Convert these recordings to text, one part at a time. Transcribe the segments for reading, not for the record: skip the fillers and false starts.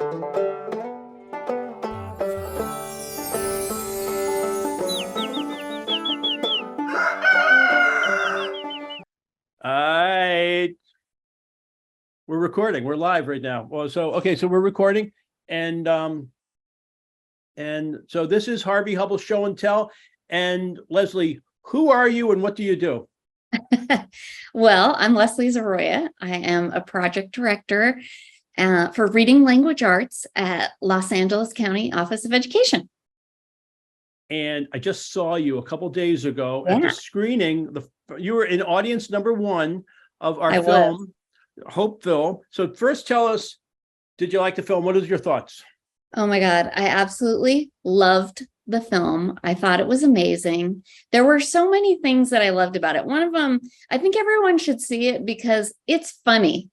All right. We're recording. We're live right now. Well, so we're recording. And so this is Harvey Hubbell Show and Tell. And Leslie, who are you and what do you do? Well, I'm Leslie Zoroya. I am a project director for Reading Language Arts at Los Angeles County Office of Education. And I just saw you a couple days ago at the screening. You were in audience number 1 of our film, Hopeville. So first tell us, did you like the film? What is your thoughts? Oh my God, I absolutely loved the film. I thought it was amazing. There were so many things that I loved about it. One of them, I think everyone should see it because it's funny.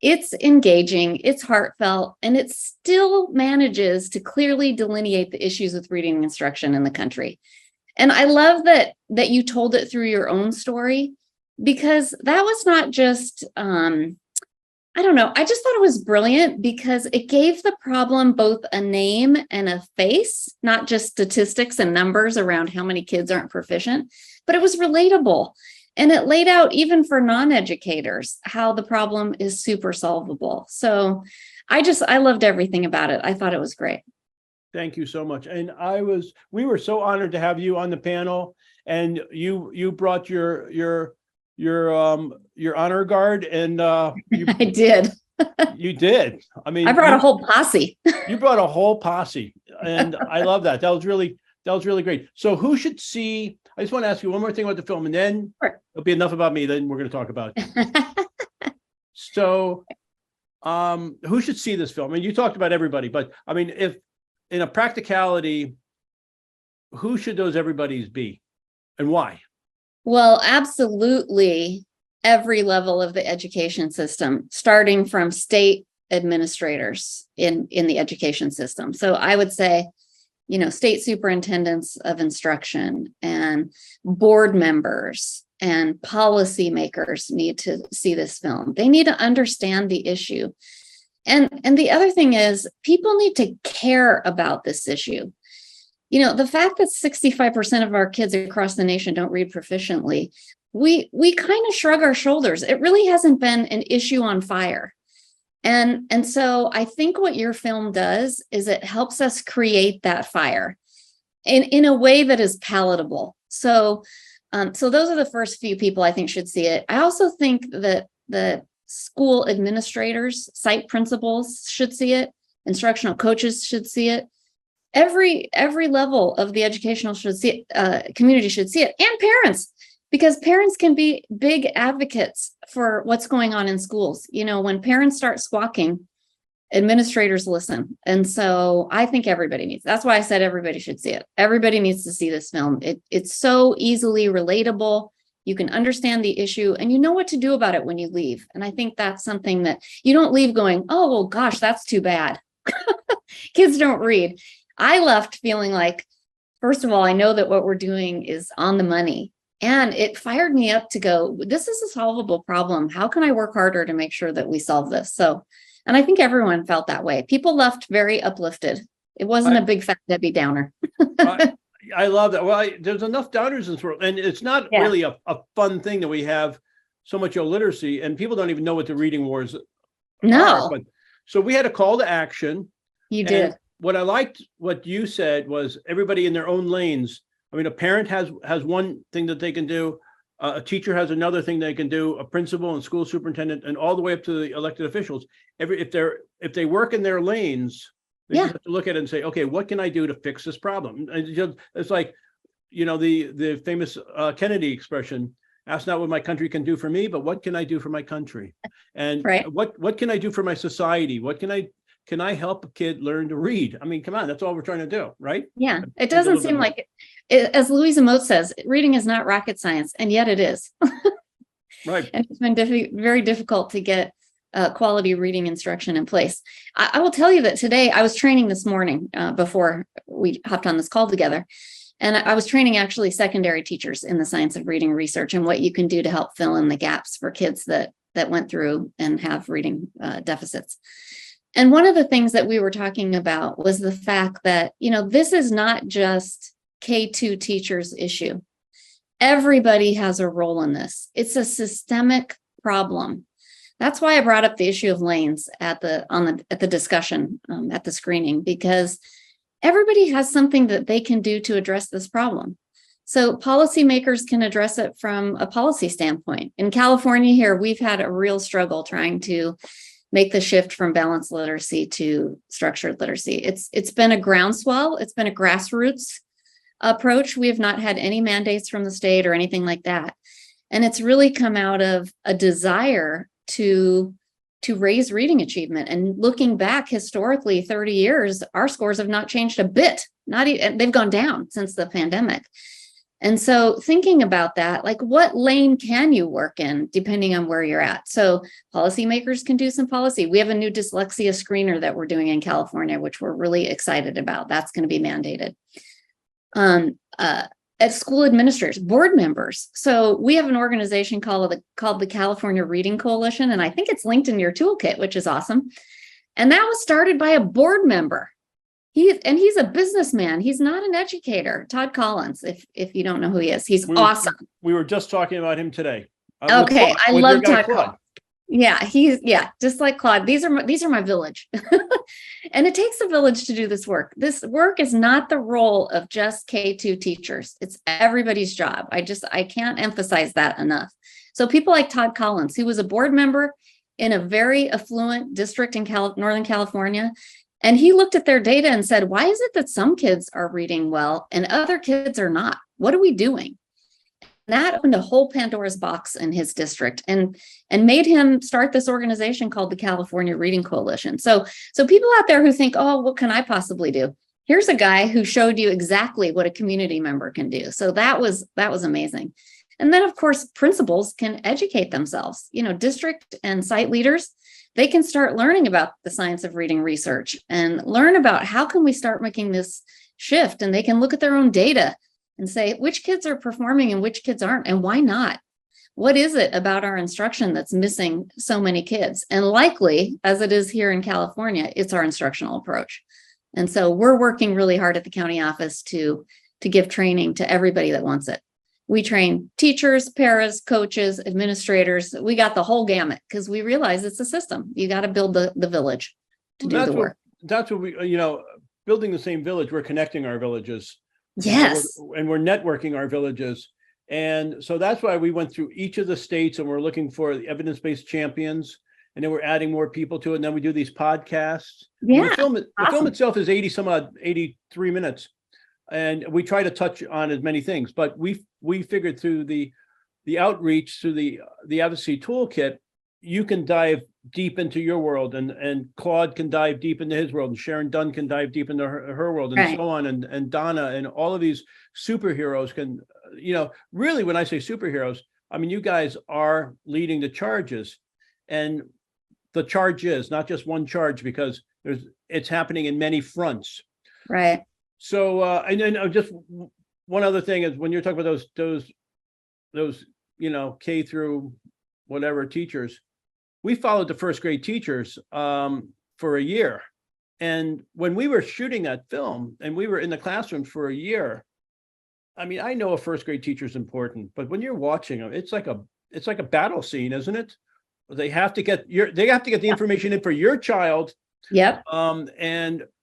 It's engaging, it's heartfelt, and it still manages to clearly delineate the issues with reading instruction in the country. And I love that you told it through your own story, because that was not just, I don't know, I just thought it was brilliant because it gave the problem both a name and a face, not just statistics and numbers around how many kids aren't proficient, but it was relatable. And it laid out, even for non-educators, how the problem is super solvable. So I loved everything about it. I thought it was great. Thank you so much. And we were so honored to have you on the panel, and you brought your honor guard, and I did. You did. I mean, I brought a whole posse. You brought a whole posse, and I love that. That was really great. So who should see? I just want to ask you one more thing about the film, and then it'll be enough about me. Then we're going to talk about it. So, who should see this film? I mean, you talked about everybody, but I mean, if in a practicality, who should those everybody's be, and why? Well, absolutely every level of the education system, starting from state administrators in the education system. So I would say, state superintendents of instruction and board members and policymakers need to see this film. They need to understand the issue. And the other thing is, people need to care about this issue. The fact that 65% of our kids across the nation don't read proficiently, we kind of shrug our shoulders. It really hasn't been an issue on fire. And so I think what your film does is it helps us create that fire in a way that is palatable. So those are the first few people I think should see it. I also think that the school administrators, site principals should see it. Instructional coaches should see it. Every level of the educational community should see it, and parents, because parents can be big advocates for what's going on in schools. When parents start squawking, administrators listen. And so I think that's why I said everybody should see it. Everybody needs to see this film. It's so easily relatable. You can understand the issue and you know what to do about it when you leave. And I think that's something that you don't leave going, oh, well, gosh, that's too bad. Kids don't read. I left feeling like, first of all, I know that what we're doing is on the money. And it fired me up to go, this is a solvable problem. How can I work harder to make sure that we solve this? So, and I think everyone felt that way. People left very uplifted. It wasn't a big fat Debbie Downer. I love that. Well, there's enough downers in this world. And it's not really a fun thing that we have so much illiteracy, and people don't even know what the reading wars are. But, so we had a call to action. You did. What I liked, what you said, was everybody in their own lanes. I mean, a parent has one thing that they can do. A teacher has another thing they can do. A principal and school superintendent, and all the way up to the elected officials. If they work in their lanes, they have to look at it and say, okay, what can I do to fix this problem? And it's like, the famous Kennedy expression: "Ask not what my country can do for me, but what can I do for my country?" And what can I do for my society? What can I help a kid learn to read? I mean, come on, that's all we're trying to do, right? Yeah, it doesn't seem like it. As Louisa Moat says, reading is not rocket science, and yet it is. Right. And it's been very difficult to get quality reading instruction in place. I will tell you that today I was training this morning before we hopped on this call together. And I was training actually secondary teachers in the science of reading research and what you can do to help fill in the gaps for kids that went through and have reading deficits. And one of the things that we were talking about was the fact that, this is not just K-2 teachers' issue. Everybody has a role in this. It's a systemic problem. That's why I brought up the issue of lanes at the discussion at the screening, because everybody has something that they can do to address this problem. So policymakers can address it from a policy standpoint. In California here, we've had a real struggle trying to make the shift from balanced literacy to structured literacy. It's been a groundswell. It's been a grassroots approach. We have not had any mandates from the state or anything like that. And it's really come out of a desire to raise reading achievement. And looking back historically, 30 years, our scores have not changed a bit. They've gone down since the pandemic. And so thinking about that, like what lane can you work in depending on where you're at? So policymakers can do some policy. We have a new dyslexia screener that we're doing in California, which we're really excited about. That's going to be mandated. At school administrators, board members. So we have an organization called the California Reading Coalition, and I think it's linked in your toolkit, which is awesome. And that was started by a board member. He's a businessman. He's not an educator. Todd Collins, if you don't know who he is, he's awesome. We were just talking about him today. Okay, I love Todd Collins. Yeah, just like Claude. These are my village. And it takes a village to do this work. This work is not the role of just K-2 teachers. It's everybody's job. I can't emphasize that enough. So people like Todd Collins, who was a board member in a very affluent district in Northern California, and he looked at their data and said, why is it that some kids are reading well and other kids are not? What are we doing? That opened a whole Pandora's box in his district and made him start this organization called the California Reading Coalition. So people out there who think, oh, what can I possibly do? Here's a guy who showed you exactly what a community member can do. So that was amazing. And then, of course, principals can educate themselves. District and site leaders, they can start learning about the science of reading research and learn about how can we start making this shift. And they can look at their own data and say which kids are performing and which kids aren't, and why not? What is it about our instruction that's missing so many kids? And likely, as it is here in California, it's our instructional approach. And so we're working really hard at the county office to give training to everybody that wants it. We train teachers, paras, coaches, administrators. We got the whole gamut because we realize it's a system. You got to build the village to do the work. That's what we, building the same village, we're connecting our villages. Yes. And we're networking our villages. And so that's why we went through each of the states and we're looking for the evidence-based champions. And then we're adding more people to it. And then we do these podcasts. Yeah. The film itself is 83 minutes. And we try to touch on as many things, but we figured through the outreach, through the advocacy toolkit, you can dive deep into your world, and Claude can dive deep into his world, and Sharon Dunn can dive deep into her world, and so on, and Donna, and all of these superheroes can, really, when I say superheroes, I mean, you guys are leading the charges, and the charge is not just one charge, because it's happening in many fronts. Right. So, and then just one other thing is when you're talking about those K through whatever teachers, we followed the first grade teachers for a year. And when we were shooting that film and we were in the classroom for a year, I mean, I know a first grade teacher is important, but when you're watching them, it's like a battle scene, isn't it? They have to get the information in for your child. Yep.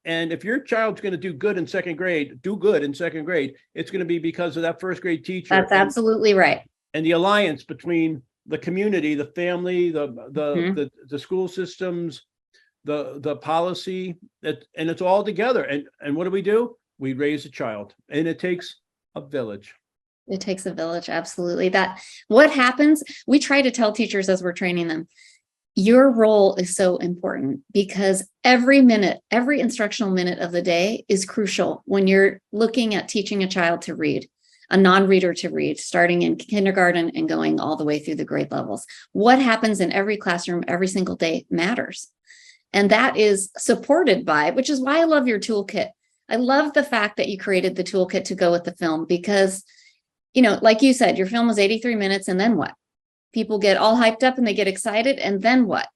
And if your child's going to do good in second grade, it's going to be because of that first grade teacher. That's absolutely right. And the alliance between the community, the family, the school systems, the policy, and it's all together. And what do? We raise a child, and it takes a village. It takes a village. Absolutely. What happens, we try to tell teachers as we're training them, your role is so important because every instructional minute of the day is crucial when you're looking at teaching a child to read, a non-reader to read, starting in kindergarten and going all the way through the grade levels. What happens in every classroom every single day matters. And that is supported by, which is why I love your toolkit. I love the fact that you created the toolkit to go with the film because, like you said, your film was 83 minutes and then what? People get all hyped up and they get excited. And then what?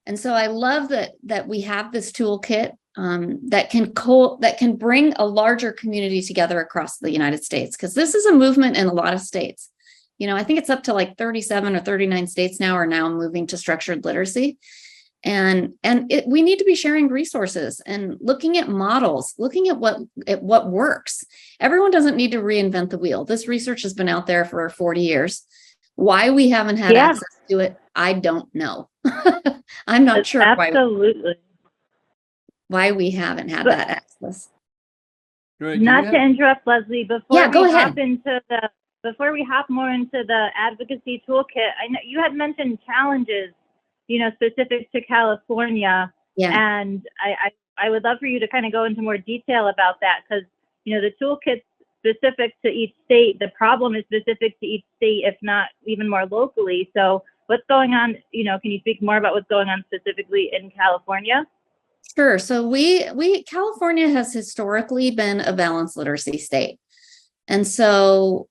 And so I love that we have this toolkit that can bring a larger community together across the United States, because this is a movement in a lot of states. I think it's up to like 37 or 39 states now are now moving to structured literacy. And we need to be sharing resources and looking at models, looking at what works. Everyone doesn't need to reinvent the wheel. This research has been out there for 40 years. Why we haven't had access to it, I don't know. I'm not sure why we haven't had that access. Right, not to interrupt, Leslie, before we hop more into the advocacy toolkit, I know you had mentioned challenges, specific to California. Yeah. And I would love for you to kind of go into more detail about that, because, the toolkit's specific to each state. The problem is specific to each state, if not even more locally. So what's going on? Can you speak more about what's going on specifically in California? Sure. So California has historically been a balanced literacy state. And so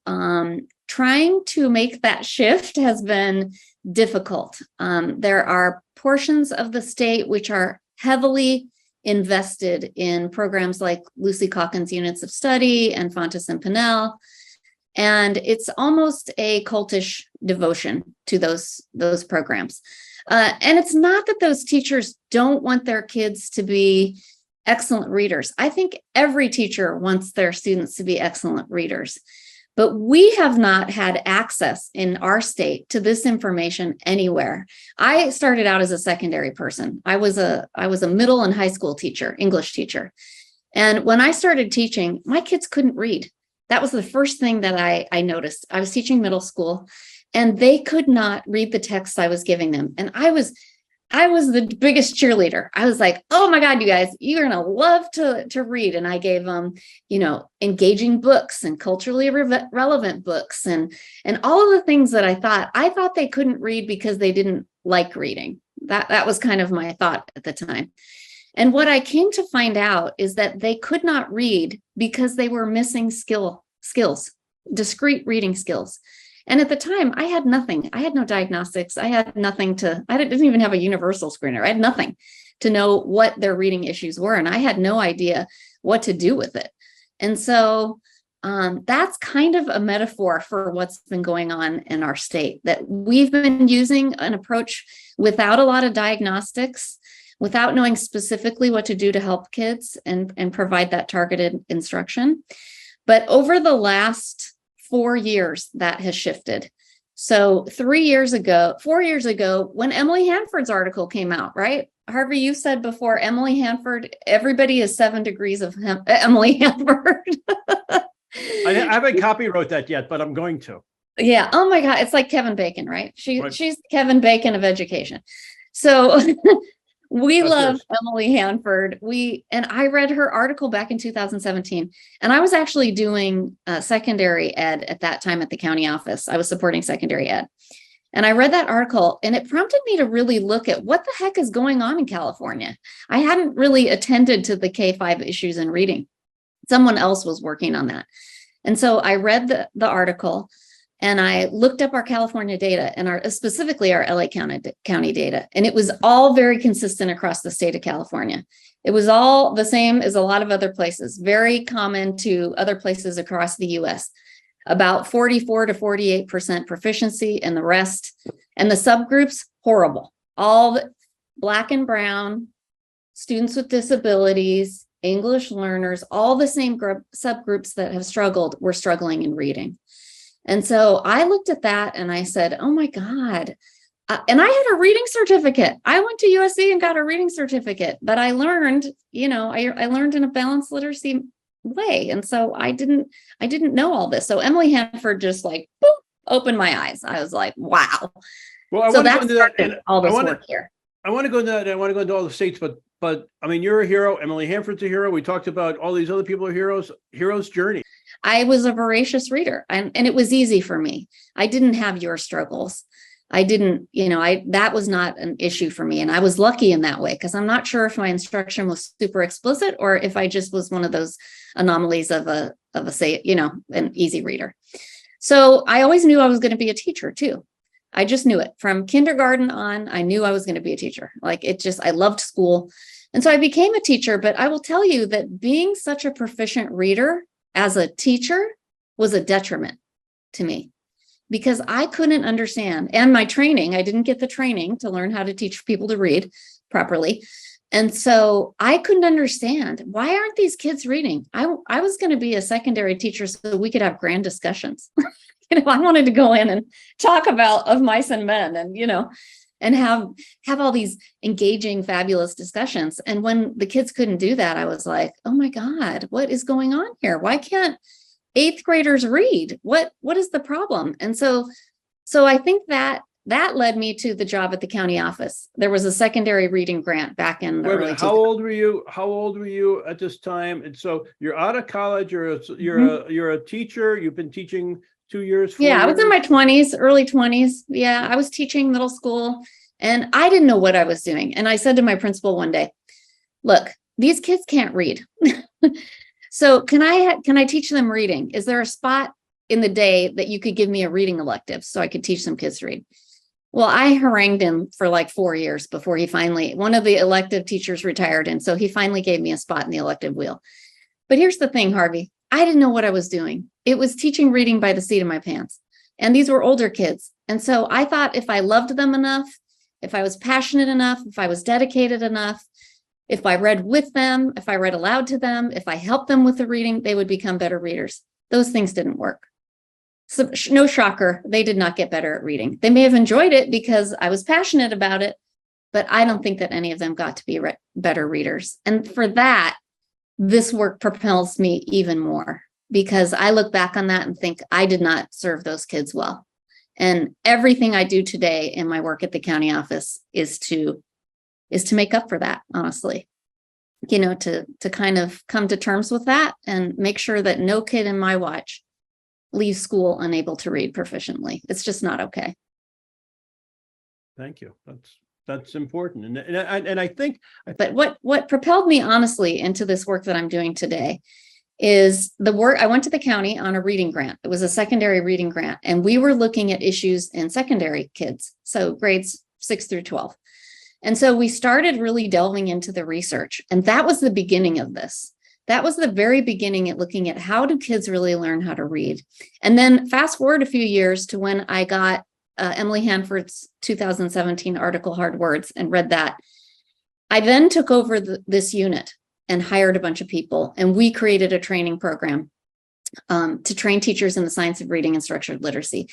trying to make that shift has been difficult. There are portions of the state which are heavily invested in programs like Lucy Calkins Units of Study and Fontes and Pinnell. And it's almost a cultish devotion to those programs. And it's not that those teachers don't want their kids to be excellent readers. I think every teacher wants their students to be excellent readers, but we have not had access in our state to this information anywhere. I started out as a secondary person. I was a middle and high school teacher, English teacher. And when I started teaching, my kids couldn't read. That was the first thing that I noticed. I was teaching middle school, and they could not read the text I was giving them. And I was the biggest cheerleader. I was like, oh my God, you guys, you're going to love to read. And I gave them, engaging books and culturally relevant books and all of the things that I thought they couldn't read because they didn't like reading. That was kind of my thought at the time. And what I came to find out is that they could not read because they were missing skills, discrete reading skills. And at the time, I had nothing. I had no diagnostics. I had nothing I didn't even have a universal screener. I had nothing to know what their reading issues were. And I had no idea what to do with it. And so that's kind of a metaphor for what's been going on in our state, that we've been using an approach without a lot of diagnostics, without knowing specifically what to do to help kids and provide that targeted instruction. But over the last 4 years, that has shifted. So 4 years ago, when Emily Hanford's article came out, right? Harvey, you said before, Emily Hanford, everybody is 7 degrees of Emily Hanford. I haven't copywrote that yet, but I'm going to. Yeah. Oh my God. It's like Kevin Bacon, right? She's Kevin Bacon of education. So we love Emily Hanford. And I read her article back in 2017, and I was actually doing secondary ed at that time at the county office. I was supporting secondary ed. And I read that article, and it prompted me to really look at what the heck is going on in California. I hadn't really attended to the K-5 issues in reading. Someone else was working on that. And so I read the article, and I looked up our California data and specifically our LA County data. And it was all very consistent across the state of California. It was all the same as a lot of other places, very common to other places across the US. About 44 to 48% proficiency, and the rest. And the subgroups, horrible. All Black and brown, students with disabilities, English learners, all the same subgroups that have struggled were struggling in reading. And so I looked at that and I said, oh my God. And I had a reading certificate. I went to USC and got a reading certificate, but I learned, I learned in a balanced literacy way. And so I didn't know all this. So Emily Hanford just like, boop, opened my eyes. I was like, wow. Well, so that's all this work here. I want to go into that. I want to go into all the states, but I mean, you're a hero. Emily Hanford's a hero. We talked about all these other people are hero's journey. I was a voracious reader, and it was easy for me. I didn't have your struggles. I didn't, that was not an issue for me. And I was lucky in that way, because I'm not sure if my instruction was super explicit or if I just was one of those anomalies of an easy reader. So I always knew I was going to be a teacher too. I just knew it from kindergarten on. I knew I was going to be a teacher. Like I loved school. And so I became a teacher, but I will tell you that being such a proficient reader as a teacher was a detriment to me because I couldn't understand. And my training, I didn't get the training to learn how to teach people to read properly. And so I couldn't understand, why aren't these kids reading? I was going to be a secondary teacher so we could have grand discussions. I wanted to go in and talk about Of Mice and Men and, and have all these engaging, fabulous discussions. And when the kids couldn't do that, I was like, oh my God, what is going on here? Why can't 8th graders read? What is the problem? And so I think that led me to the job at the county office. There was a secondary reading grant back in the Wait a early minute, 2000s. how old were you at this time? And so you're out of college, you're a teacher, you've been teaching 2 years, 4 Yeah, I was in years? my 20s, early 20s. Yeah, I was teaching middle school and I didn't know what I was doing. And I said to my principal one day, look, these kids can't read. So can I teach them reading? Is there a spot in the day that you could give me a reading elective so I could teach some kids to read? Well, I harangued him for like 4 years before one of the elective teachers retired. And so he finally gave me a spot in the elective wheel. But here's the thing, Harvey, I didn't know what I was doing. It was teaching reading by the seat of my pants. And these were older kids. And so I thought if I loved them enough, if I was passionate enough, if I was dedicated enough, if I read with them, if I read aloud to them, if I helped them with the reading, they would become better readers. Those things didn't work. So no shocker, they did not get better at reading. They may have enjoyed it because I was passionate about it, but I don't think that any of them got to be better readers. And for that, this work propels me even more because I look back on that and think I did not serve those kids well. And everything I do today in my work at the county office is to make up for that, honestly. To kind of come to terms with that and make sure that no kid in my watch leaves school unable to read proficiently. It's just not okay. Thank you. That's important. And I think. But what propelled me honestly into this work that I'm doing today is the work. I went to the county on a reading grant. It was a secondary reading grant, and we were looking at issues in secondary kids, so grades 6 through 12. And so we started really delving into the research, and that was the beginning of this. That was the very beginning at looking at how do kids really learn how to read. And then fast forward a few years to when I got Emily Hanford's 2017 article, Hard Words, and read that. I then took over this unit and hired a bunch of people, and we created a training program to train teachers in the science of reading and structured literacy.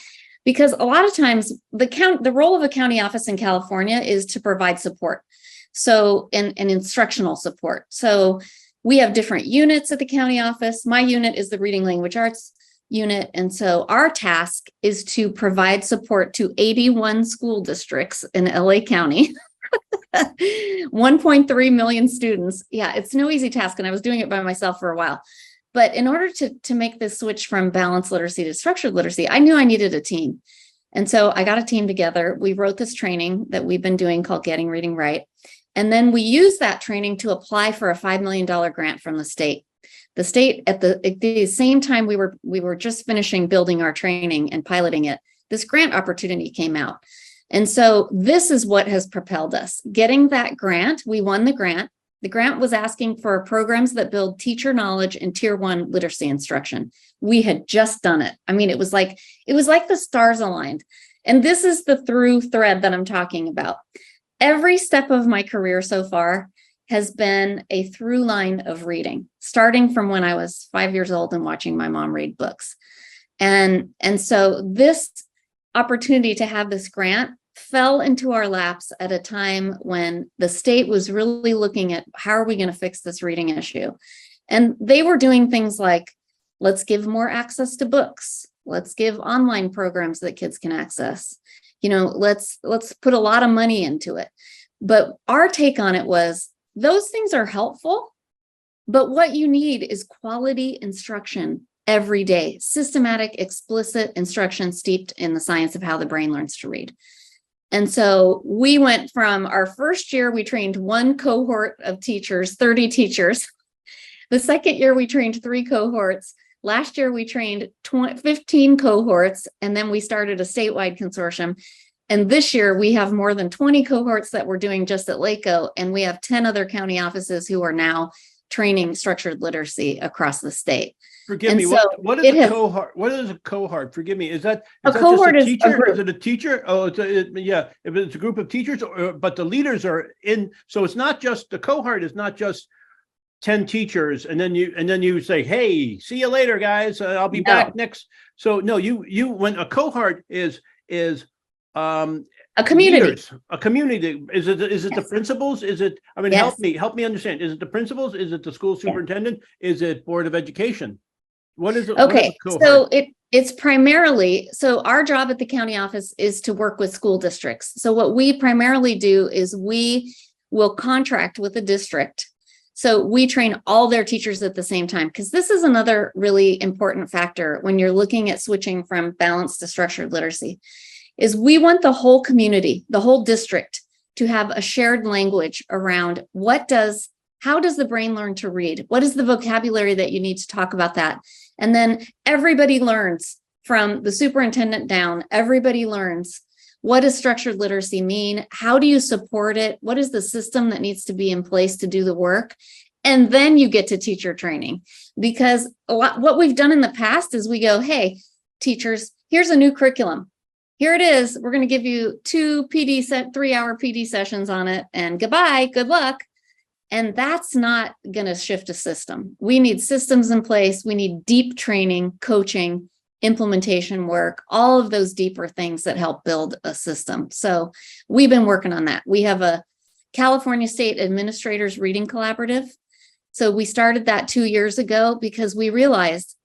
Because a lot of times the role of a county office in California is to provide support. So, and instructional support. So we have different units at the county office. My unit is the Reading Language Arts unit. And so our task is to provide support to 81 school districts in LA County, 1.3 million students. Yeah, it's no easy task. And I was doing it by myself for a while. But in order to make this switch from balanced literacy to structured literacy, I knew I needed a team. And so I got a team together. We wrote this training that we've been doing called Getting Reading Right. And then we used that training to apply for a $5 million grant from the state. The state, at the same time we were just finishing building our training and piloting it, this grant opportunity came out. And so this is what has propelled us. Getting that grant, we won the grant. The grant was asking for programs that build teacher knowledge in Tier 1 literacy instruction. We had just done it. I mean, it was like the stars aligned. And this is the through thread that I'm talking about. Every step of my career so far has been a through line of reading, starting from when I was 5 years old and watching my mom read books. And so this opportunity to have this grant fell into our laps at a time when the state was really looking at how are we going to fix this reading issue. And they were doing things like, let's give more access to books. Let's give online programs that kids can access. Let's put a lot of money into it. But our take on it was, those things are helpful, but what you need is quality instruction every day, systematic, explicit instruction steeped in the science of how the brain learns to read. And so we went from our first year, we trained one cohort of teachers, 30 teachers. The second year, we trained 3 cohorts. Last year, we trained 15 cohorts, and then we started a statewide consortium. And this year we have more than 20 cohorts that we're doing just at Laco. And we have 10 other county offices who are now training structured literacy across the state. Forgive And me. so What is a cohort? What is a cohort? Forgive me. Is that A just cohort a is a teacher? group. Is it a teacher? Oh, yeah. If it's a group of teachers, but the leaders are in. So it's not just the cohort. Is not just 10 teachers, and then you say, "Hey, see you later, guys. I'll be back next." So no, when a cohort is a community. leaders, a community. Is it the Yes. principals? Is it? I mean, Yes. help me understand. Is it the principals? Is it the school superintendent? Is it Board of Education? What is it? Okay, What is a so cohort? it's primarily, so our job at the county office is to work with school districts. So what we primarily do is we will contract with a district. So we train all their teachers at the same time, because this is another really important factor when you're looking at switching from balanced to structured literacy, is we want the whole community, the whole district, to have a shared language around how does the brain learn to read? What is the vocabulary that you need to talk about that? And then everybody learns from the superintendent down, everybody learns, what does structured literacy mean? How do you support it? What is the system that needs to be in place to do the work? And then you get to teacher training, because what we've done in the past is we go, hey, teachers, here's a new curriculum. Here it is. We're going to give you 3-hour PD sessions on it, and goodbye, good luck. And that's not going to shift a system. We need systems in place. We need deep training, coaching, implementation work, all of those deeper things that help build a system. So we've been working on that. We have a California State Administrators Reading Collaborative. So we started that 2 years ago because we realized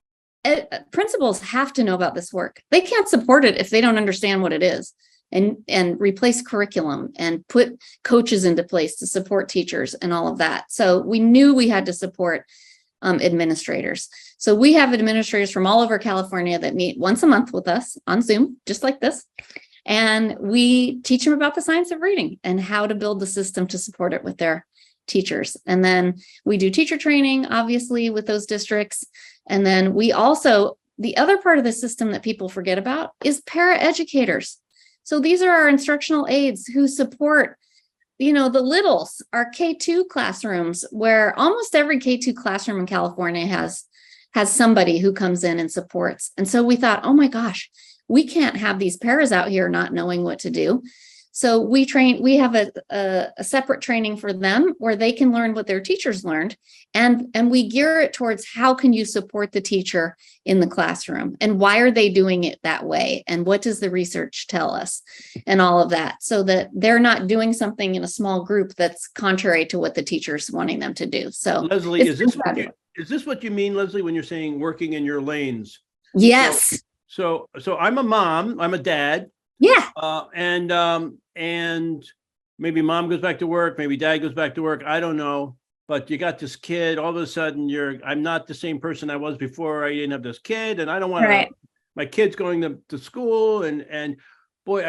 principals have to know about this work. They can't support it if they don't understand what it is. And replace curriculum and put coaches into place to support teachers and all of that. So we knew we had to support administrators. So we have administrators from all over California that meet once a month with us on Zoom, just like this. And we teach them about the science of reading and how to build the system to support it with their teachers. And then we do teacher training, obviously, with those districts. And then we also, the other part of the system that people forget about is paraeducators. So these are our instructional aides who support, the littles, our K2 classrooms, where almost every K2 classroom in California has somebody who comes in and supports. And so we thought, oh my gosh, we can't have these paras out here not knowing what to do. So we have a separate training for them where they can learn what their teachers learned. And we gear it towards how can you support the teacher in the classroom, and why are they doing it that way? And what does the research tell us, and all of that, so that they're not doing something in a small group that's contrary to what the teacher's wanting them to do. So Leslie, is this what you mean, Leslie, when you're saying working in your lanes? Yes. So I'm a mom, I'm a dad. Yeah. And maybe mom goes back to work, maybe dad goes back to work. I don't know. But you got this kid, all of a sudden I'm not the same person I was before I didn't have this kid. And I don't want my kids going to school, and boy,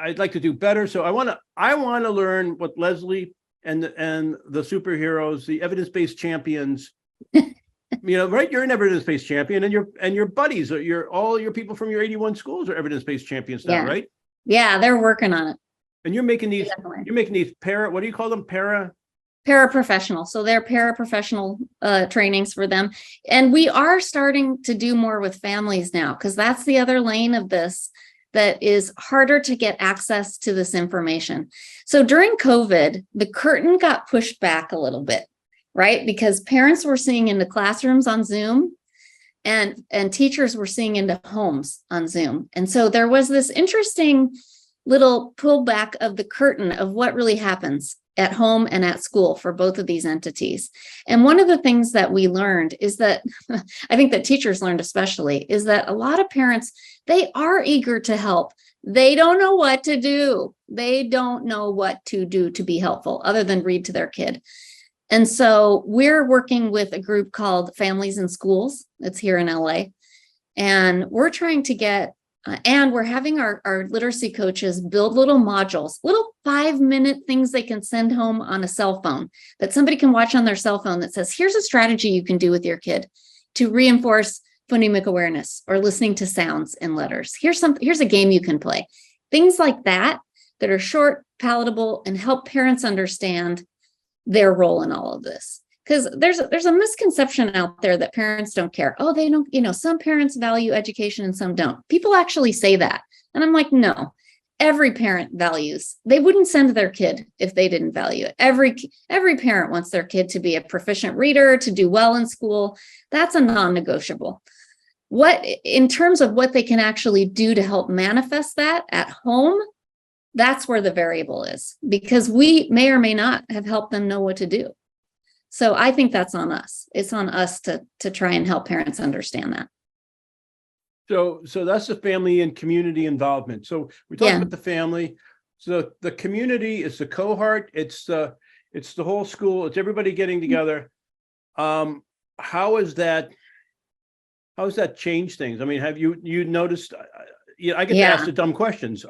I'd like to do better. So I want to learn what Leslie and the superheroes, the evidence-based champions, right? You're an evidence-based champion, and your buddies, all your people from your 81 schools are evidence-based champions now, right? Yeah, they're working on it. And you're making these what do you call them? Paraprofessional. So they're paraprofessional trainings for them. And we are starting to do more with families now, because that's the other lane of this that is harder to get access to this information. So during COVID, the curtain got pushed back a little bit, right? Because parents were seeing into classrooms on Zoom, and teachers were seeing into homes on Zoom. And so there was this interesting little pullback of the curtain of what really happens at home and at school for both of these entities. And one of the things that we learned is that, I think that teachers learned especially, is that a lot of parents, they are eager to help. They don't know what to do. They don't know what to do to be helpful other than read to their kid. And so we're working with a group called Families in Schools. It's here in LA. And we're trying to get, and we're having our literacy coaches build little modules, little 5-minute things they can send home on a cell phone that somebody can watch on their cell phone that says, here's a strategy you can do with your kid to reinforce phonemic awareness or listening to sounds and letters. Here's a game you can play. things like that are short, palatable, and help parents understand their role in all of this. Because there's a misconception out there that parents don't care. Oh, they don't, some parents value education and some don't. People actually say that. And I'm like, no, every parent values. They wouldn't send their kid if they didn't value it. Every parent wants their kid to be a proficient reader, to do well in school. That's a non-negotiable. What, in terms of what they can actually do to help manifest that at home, that's where the variable is, because we may or may not have helped them know what to do. So I think that's on us. It's on us to try and help parents understand that. So that's the family and community involvement. So we talked about the family. So the community is the cohort. It's the whole school. It's everybody getting together. How has that changed things? I mean, have you noticed? I get to ask the dumb questions.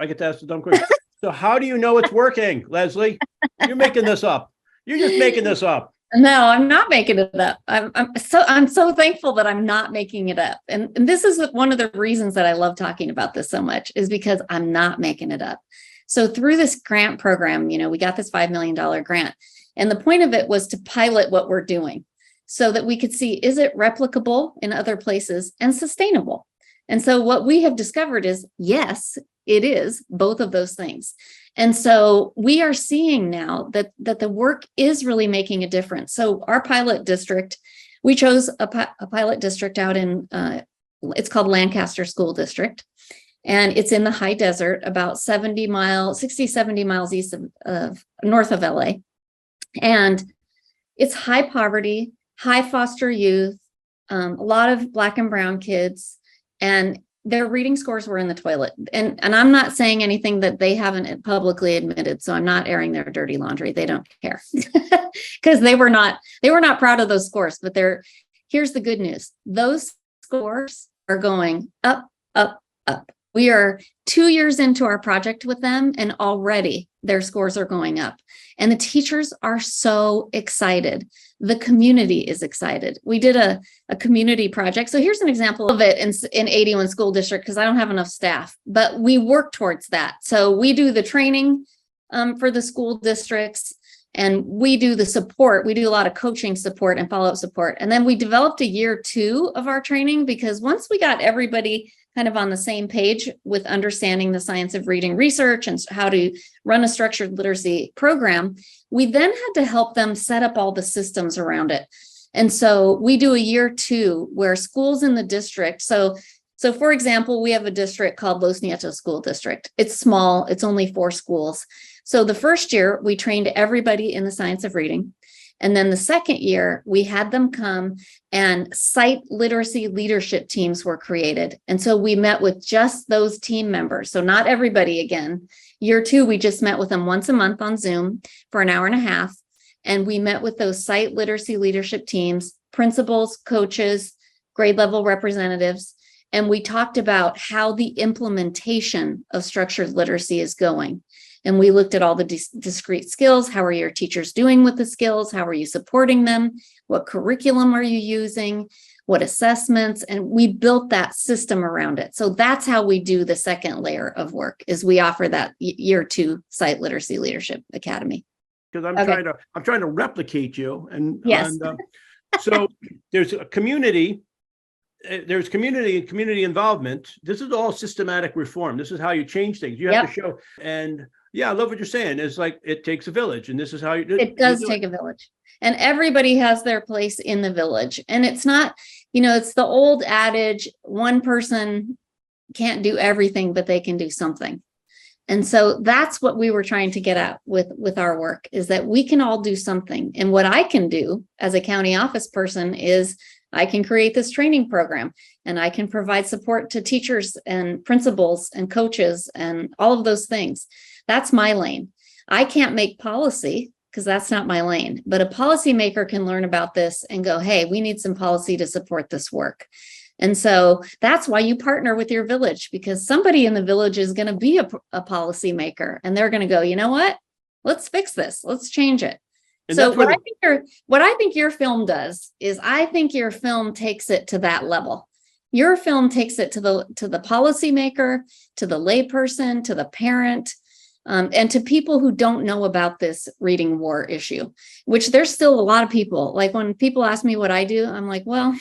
So how do you know it's working, Leslie? You're making this up. You're just making this up. No, I'm not making it up. I'm so thankful that I'm not making it up. And this is one of the reasons that I love talking about this so much, is because I'm not making it up. So through this grant program, we got this $5 million grant. And the point of it was to pilot what we're doing so that we could see, is it replicable in other places and sustainable? And so what we have discovered is, yes, it is both of those things. And so we are seeing now that the work is really making a difference. So our pilot district, we chose a pilot district out in, it's called Lancaster School District. And it's in the high desert, about 70 miles east of north of LA. And it's high poverty, high foster youth, a lot of Black and brown kids, and their reading scores were in the toilet. And I'm not saying anything that they haven't publicly admitted. So I'm not airing their dirty laundry. They don't care because they were not proud of those scores. But here's the good news. Those scores are going up, up, up. We are 2 years into our project with them, and already their scores are going up. And the teachers are so excited. The community is excited. We did a community project. So here's an example of it in 81 school district, because I don't have enough staff, but we work towards that. So we do the training for the school districts, and we do the support. We do a lot of coaching support and follow-up support. And then we developed a year 2 of our training, because once we got everybody kind of on the same page with understanding the science of reading research and how to run a structured literacy program, we then had to help them set up all the systems around it. And so we do a year 2 where schools in the district, so for example, we have a district called Los Nietos School District. It's small, it's only 4 schools. So the first year we trained everybody in the science of reading. And then the second year, we had them come, and site literacy leadership teams were created. And so we met with just those team members. So not everybody again. Year 2, we just met with them once a month on Zoom for an hour and a half. And we met with those site literacy leadership teams, principals, coaches, grade level representatives. And we talked about how the implementation of structured literacy is going. And we looked at all the discrete skills. How are your teachers doing with the skills? How are you supporting them? What curriculum are you using? What assessments? And we built that system around it. So that's how we do the second layer of work, is we offer that year 2 Site Literacy Leadership Academy. Because I'm trying to replicate you. And, yes. So there's a community. There's community and community involvement. This is all systematic reform. This is how you change things. You have to show. And yeah, I love what you're saying. It's like, it takes a village, and this is how you do it. It does take a village, and everybody has their place in the village. And it's not, it's the old adage, one person can't do everything, but they can do something. And so that's what we were trying to get at with our work, is that we can all do something. And what I can do as a county office person is I can create this training program, and I can provide support to teachers and principals and coaches and all of those things. That's my lane. I can't make policy because that's not my lane, but a policymaker can learn about this and go, hey, we need some policy to support this work. And so that's why you partner with your village, because somebody in the village is going to be a policymaker, and they're going to go, you know what? Let's fix this. Let's change it. And so what I think your film does is, I think your film takes it to that level. Your film takes it to the policymaker, to the layperson, to the parent, and to people who don't know about this reading war issue, which there's still a lot of people. Like when people ask me what I do, I'm like, well,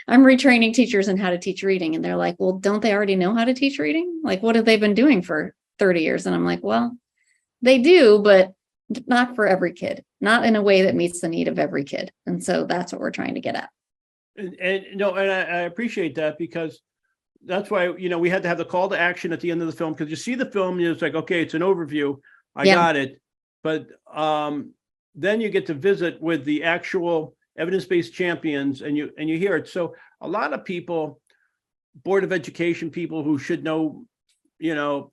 I'm retraining teachers in how to teach reading. And they're like, well, don't they already know how to teach reading? Like, what have they been doing for 30 years? And I'm like, well, they do, but not for every kid, not in a way that meets the need of every kid. And so that's what we're trying to get at. And no, and I appreciate that, because that's why, we had to have the call to action at the end of the film, because you see the film, it's like, okay, it's an overview. I got it. But then you get to visit with the actual evidence-based champions, and you hear it. So a lot of people, Board of Education people who should know,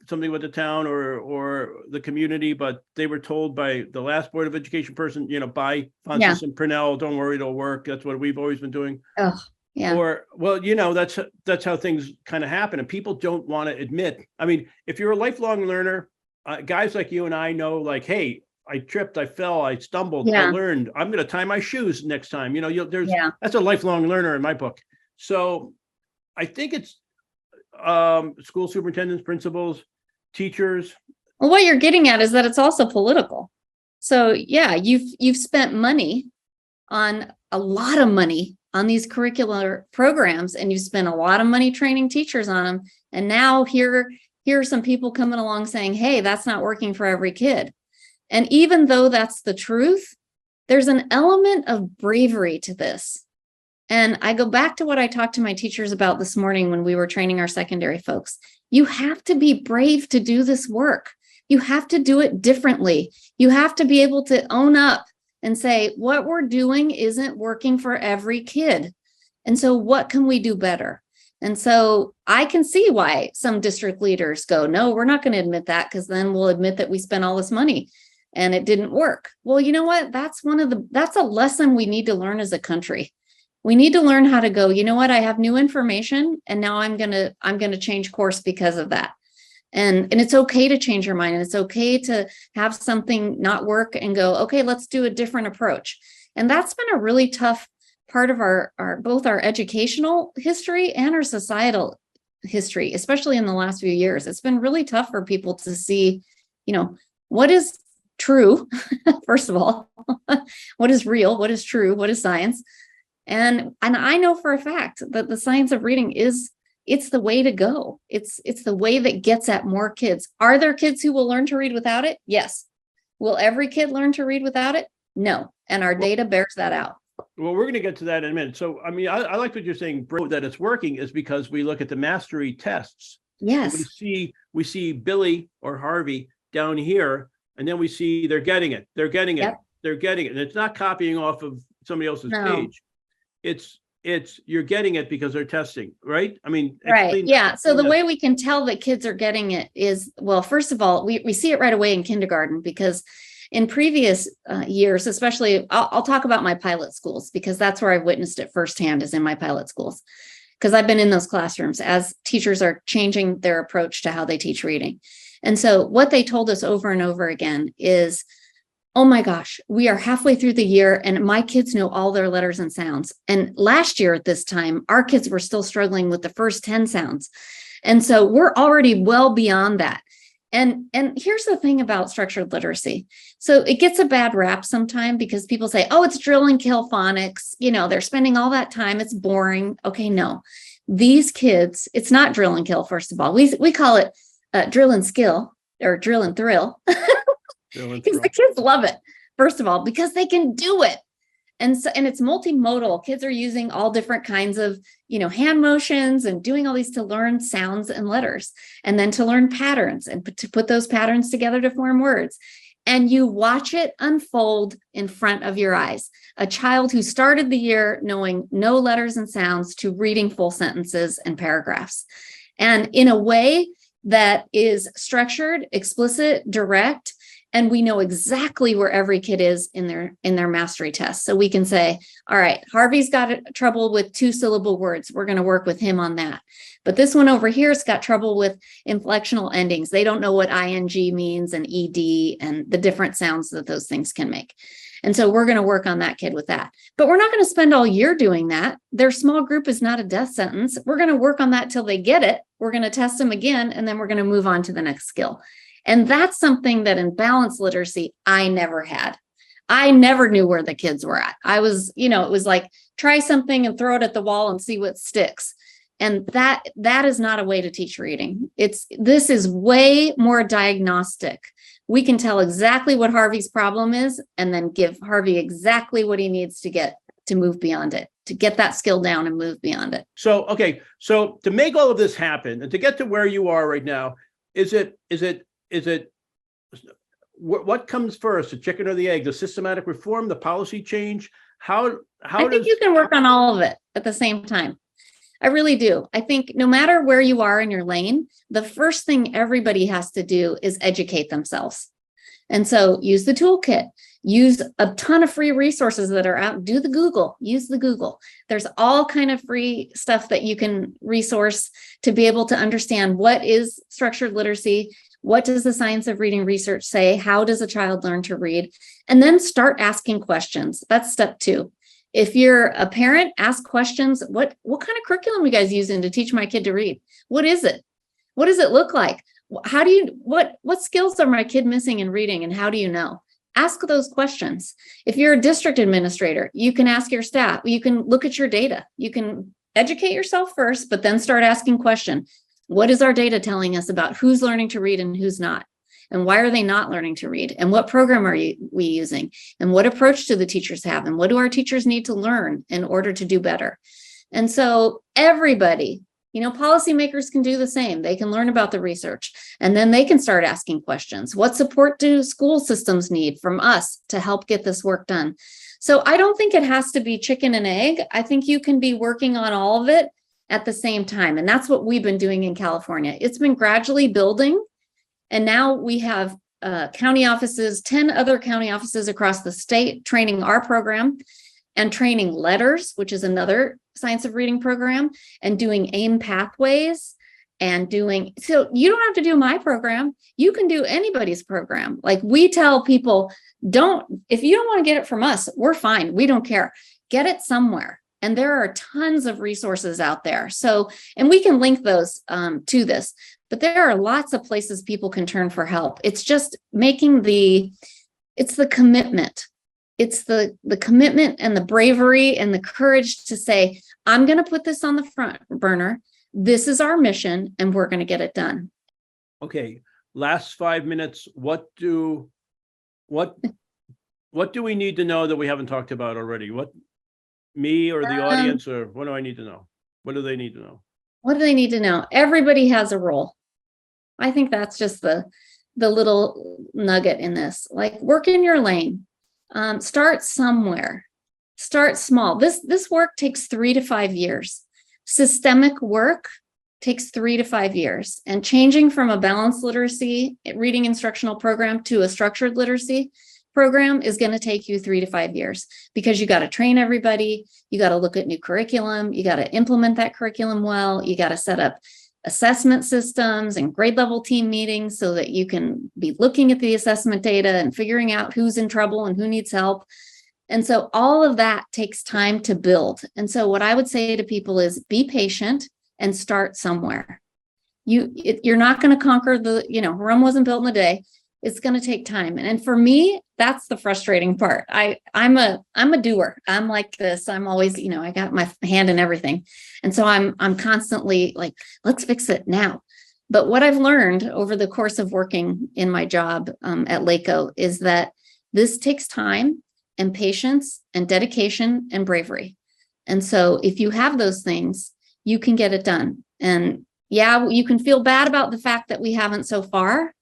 something with the town or the community, but they were told by the last Board of Education person, by Fonsis and Purnell, don't worry, it'll work. That's what we've always been doing. Oh, yeah. Or, well, that's how things kind of happen. And people don't want to admit. I mean, if you're a lifelong learner, guys like you and I know, like, hey, I tripped, I fell, I stumbled, I learned, I'm going to tie my shoes next time. That's a lifelong learner in my book. So I think it's school superintendents, principals, teachers. Well, what you're getting at is that it's also political. So yeah, you've spent money on a lot of money on these curricular programs, and you spent a lot of money training teachers on them. And now here are some people coming along saying, hey, that's not working for every kid. And even though that's the truth, there's an element of bravery to this. And I go back to what I talked to my teachers about this morning when we were training our secondary folks. You have to be brave to do this work. You have to do it differently. You have to be able to own up and say, what we're doing isn't working for every kid. And so what can we do better? And so I can see why some district leaders go, no, we're not going to admit that, because then we'll admit that we spent all this money and it didn't work. Well, you know what? That's a lesson we need to learn as a country. We need to learn how to go, you know what? I have new information, and now I'm going to change course because of that. And it's okay to change your mind, and it's okay to have something not work and go, okay, let's do a different approach. And that's been a really tough part of our both our educational history and our societal history, especially in the last few years. It's been really tough for people to see, what is true, first of all, what is real, what is true, what is science. And I know for a fact that the science of reading it's the way to go. It's the way that gets at more kids. Are there kids who will learn to read without it? Yes. Will every kid learn to read without it? No. And our data bears that out. Well, we're going to get to that in a minute. So, I mean, I like what you're saying, bro, that it's working is because we look at the mastery tests. Yes. We see Billy or Harvey down here, and then we see they're getting it. They're getting it. Yep. They're getting it. And it's not copying off of somebody else's page. It's you're getting it because they're testing, right? I mean, right. Yeah. So the way we can tell that kids are getting it is, well, first of all, we see it right away in kindergarten, because in previous years, especially, I'll talk about my pilot schools, because that's where I've witnessed it firsthand, is in my pilot schools, because I've been in those classrooms as teachers are changing their approach to how they teach reading. And so what they told us over and over again is, oh my gosh, we are halfway through the year and my kids know all their letters and sounds. And last year at this time, our kids were still struggling with the first 10 sounds. And so we're already well beyond that. And here's the thing about structured literacy. So it gets a bad rap sometimes because people say, oh, it's drill and kill phonics. They're spending all that time. It's boring. Okay, no. These kids, it's not drill and kill, first of all. We call it drill and skill, or drill and thrill. Because the kids love it, first of all, because they can do it. And it's multimodal. Kids are using all different kinds of, hand motions and doing all these to learn sounds and letters, and then to learn patterns and to put those patterns together to form words. And you watch it unfold in front of your eyes. A child who started the year knowing no letters and sounds to reading full sentences and paragraphs. And in a way that is structured, explicit, direct, and we know exactly where every kid is in their mastery test. So we can say, all right, Harvey's got trouble with 2-syllable words. We're going to work with him on that. But this one over here has got trouble with inflectional endings. They don't know what ing means and ed and the different sounds that those things can make. And so we're going to work on that kid with that. But we're not going to spend all year doing that. Their small group is not a death sentence. We're going to work on that till they get it. We're going to test them again, and then we're going to move on to the next skill. And that's something that in balanced literacy, I never had. I never knew where the kids were at. I was, it was like, try something and throw it at the wall and see what sticks. And that is not a way to teach reading. This is way more diagnostic. We can tell exactly what Harvey's problem is and then give Harvey exactly what he needs to get to move beyond it, to get that skill down and move beyond it. So, okay. So to make all of this happen and to get to where you are right now, what comes first, the chicken or the egg, the systematic reform, the policy change? I think you can work on all of it at the same time. I really do. I think no matter where you are in your lane, the first thing everybody has to do is educate themselves. And so use the toolkit, use a ton of free resources that are out, use the Google. There's all kind of free stuff that you can resource to be able to understand what is structured literacy. What does the science of reading research say? How does a child learn to read? And then start asking questions. That's step 2. If you're a parent, ask questions. What kind of curriculum are you guys using to teach my kid to read? What is it? What does it look like? What skills are my kid missing in reading, and how do you know? Ask those questions. If you're a district administrator, you can ask your staff. You can look at your data. You can educate yourself first, but then start asking questions. What is our data telling us about who's learning to read and who's not? And why are they not learning to read? And what program are we using? And what approach do the teachers have? And what do our teachers need to learn in order to do better? And so everybody, policymakers can do the same. They can learn about the research, and then they can start asking questions. What support do school systems need from us to help get this work done? So I don't think it has to be chicken and egg. I think you can be working on all of it at the same time. And that's what we've been doing in California. It's been gradually building. And now we have county offices, 10 other county offices across the state training our program and training letters, which is another science of reading program, and doing AIM pathways so you don't have to do my program. You can do anybody's program. Like we tell people, if you don't want to get it from us, we're fine. We don't care. Get it somewhere. And there are tons of resources out there. So, and we can link those to this, but there are lots of places people can turn for help. It's just it's the commitment. It's the commitment and the bravery and the courage to say, I'm going to put this on the front burner. This is our mission, and we're going to get it done. Okay. Last 5 minutes. What do we need to know that we haven't talked about already? Me or the audience, or what do I need to know? What do they need to know? What do they need to know? Everybody has a role. I think that's just the little nugget in this. Like, work in your lane. Start somewhere. Start small. This work takes 3 to 5 years. Systemic work takes 3 to 5 years. And changing from a balanced literacy reading instructional program to a structured literacy program is going to take you 3 to 5 years, because you got to train everybody. You got to look at new curriculum. You got to implement that curriculum well. You got to set up assessment systems and grade level team meetings so that you can be looking at the assessment data and figuring out who's in trouble and who needs help. And so all of that takes time to build. And so what I would say to people is be patient and start somewhere. You're not going to conquer Rome wasn't built in a day. It's going to take time. And for me, that's the frustrating part. I'm a doer. I'm like this. I'm always, I got my hand in everything. And so I'm constantly like, let's fix it now. But what I've learned over the course of working in my job at LACO is that this takes time and patience and dedication and bravery. And so if you have those things, you can get it done. And yeah, you can feel bad about the fact that we haven't so far,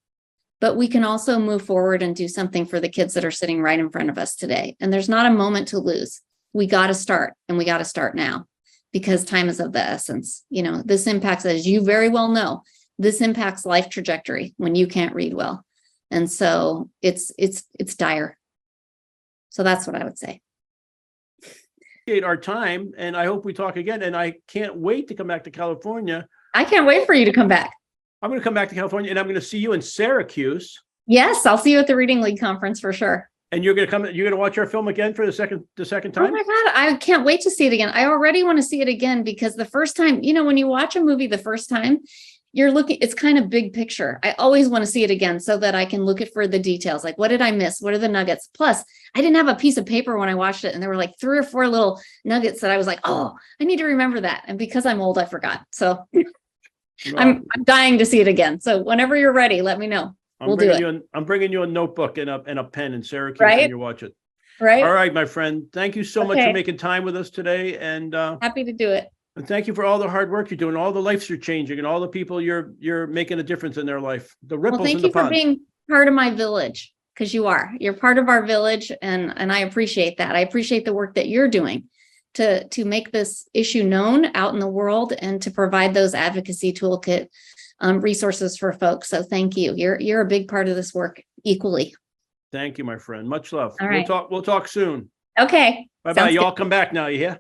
but we can also move forward and do something for the kids that are sitting right in front of us today. And there's not a moment to lose. We got to start, and we got to start now, because time is of the essence. This impacts, as you very well know, this impacts life trajectory when you can't read well. And so it's dire. So that's what I would say. Our time, and I hope we talk again. And I can't wait to come back to California. I can't wait for you to come back. I'm going to come back to California, and I'm going to see you in Syracuse. Yes, I'll see you at the Reading League conference for sure. And you're gonna watch our film again for the second Oh time? my God, I can't wait to see it again. I already want to see it again because the first time, when you watch a movie the first time, it's kind of big picture. I always want to see it again so that I can look at for the details. Like, what did I miss? What are the nuggets? Plus, I didn't have a piece of paper when I watched it, and there were like 3 or 4 little nuggets that I was like, oh, I need to remember that. And because I'm old, I forgot. So I'm dying to see it again. So whenever you're ready, let me know. We'll do it. I'm bringing you a notebook and a pen in Syracuse Right? when you watch it. Right. All right, my friend. Thank you so much Okay. for making time with us today. And Happy to do it. thank you for all the hard work you're doing, all the lives you're changing, and all the people you're making a difference in their life. The Well, ripples thank in the you for pond. being part of my village, because you're part of our village, and I appreciate that. I appreciate the work that you're doing to make this issue known out in the world and to provide those advocacy toolkit resources for folks. So thank you. You're a big part of this work equally. Thank you, my friend. Much love. All right. We'll talk soon. Okay. Bye-bye. Sounds You good. all come back now, you hear?